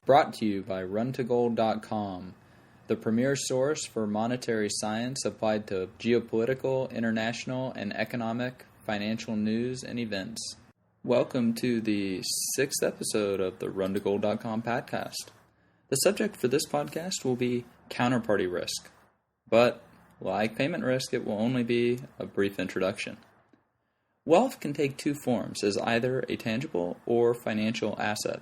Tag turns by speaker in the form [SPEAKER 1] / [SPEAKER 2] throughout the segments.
[SPEAKER 1] Brought to you by runtogold.com, the premier source for monetary science applied to geopolitical, international, and economic, financial news and events. Welcome to the 6th episode of the runtogold.com podcast. The subject for this podcast will be counterparty risk, but like payment risk, it will only be a brief introduction. Wealth can take two forms as either a tangible or financial asset.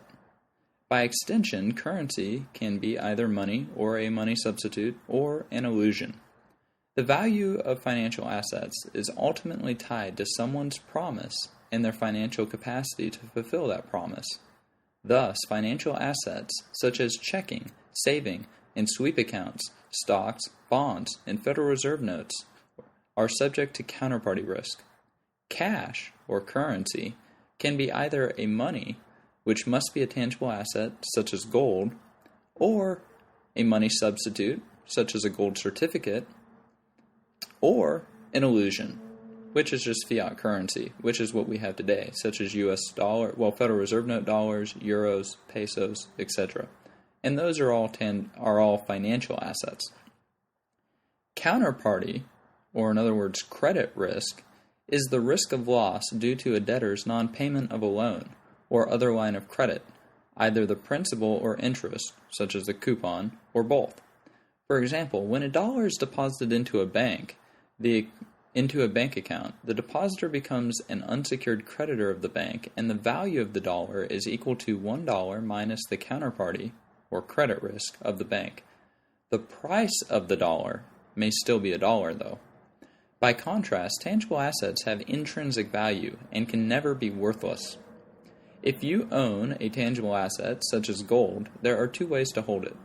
[SPEAKER 1] By extension, currency can be either money or a money substitute or an illusion. The value of financial assets is ultimately tied to someone's promise and their financial capacity to fulfill that promise. Thus, financial assets such as checking, saving, and sweep accounts, stocks, bonds, and Federal Reserve notes are subject to counterparty risk. Cash, or currency, can be either a money, which must be a tangible asset, such as gold, or a money substitute, such as a gold certificate, or an illusion, which is just fiat currency, which is what we have today, such as U.S. dollar, Federal Reserve note dollars, euros, pesos, etc. And those are all financial assets. Counterparty, or in other words, credit risk, is the risk of loss due to a debtor's non-payment of a loan or other line of credit, either the principal or interest, such as a coupon, or both. For example, when a dollar is deposited into a bank account, the depositor becomes an unsecured creditor of the bank, and the value of the dollar is equal to $1 minus the counterparty, or credit risk, of the bank. The price of the dollar may still be $1, though. By contrast, tangible assets have intrinsic value and can never be worthless. If you own a tangible asset, such as gold, there are two ways to hold it.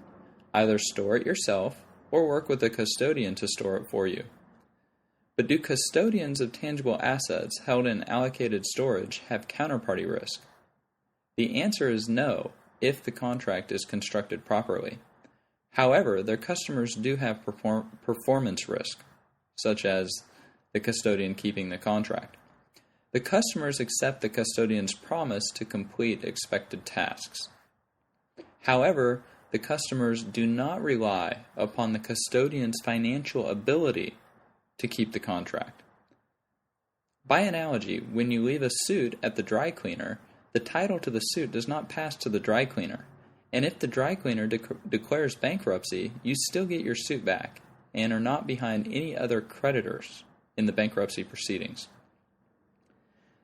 [SPEAKER 1] Either store it yourself, or work with a custodian to store it for you. But do custodians of tangible assets held in allocated storage have counterparty risk? The answer is no, if the contract is constructed properly. However, their customers do have performance risk, such as the custodian keeping the contract. The customers accept the custodian's promise to complete expected tasks. However, the customers do not rely upon the custodian's financial ability to keep the contract. By analogy, when you leave a suit at the dry cleaner, the title to the suit does not pass to the dry cleaner, and if the dry cleaner declares bankruptcy, you still get your suit back and are not behind any other creditors in the bankruptcy proceedings.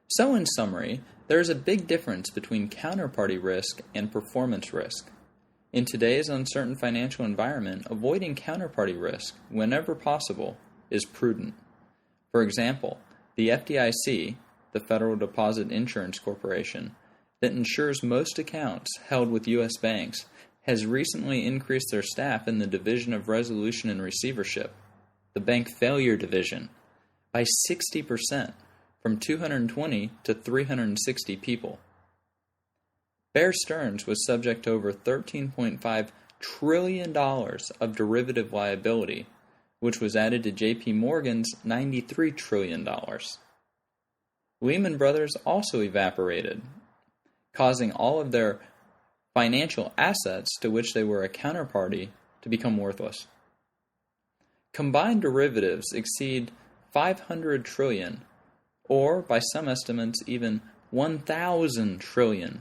[SPEAKER 1] So in summary, there is a big difference between counterparty risk and performance risk. In today's uncertain financial environment, avoiding counterparty risk, whenever possible, is prudent. For example, the FDIC, the Federal Deposit Insurance Corporation, that insures most accounts held with U.S. banks, has recently increased their staff in the Division of Resolution and Receivership, the Bank Failure Division, by 60%. From 220 to 360 people. Bear Stearns was subject to over $13.5 trillion of derivative liability, which was added to J.P. Morgan's $93 trillion. Lehman Brothers also evaporated, causing all of their financial assets to which they were a counterparty to become worthless. Combined derivatives exceed $500 trillion, or, by some estimates, even $1,000 trillion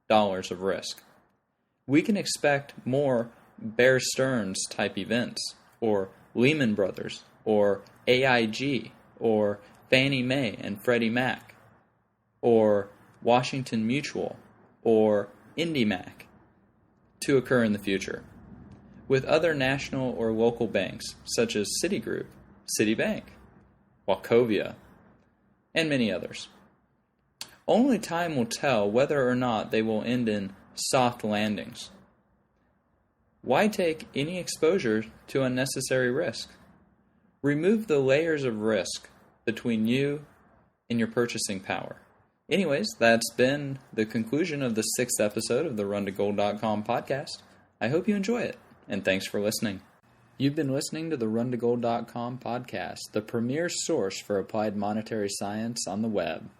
[SPEAKER 1] of risk. We can expect more Bear Stearns type events, or Lehman Brothers, or AIG, or Fannie Mae and Freddie Mac, or Washington Mutual, or IndyMac, to occur in the future, with other national or local banks, such as Citigroup, Citibank, Wachovia, and many others. Only time will tell whether or not they will end in soft landings. Why take any exposure to unnecessary risk? Remove the layers of risk between you and your purchasing power. Anyways, that's been the conclusion of the 6th episode of the runtogold.com podcast. I hope you enjoy it, and thanks for listening. You've been listening to the runtogold.com podcast, the premier source for applied monetary science on the web.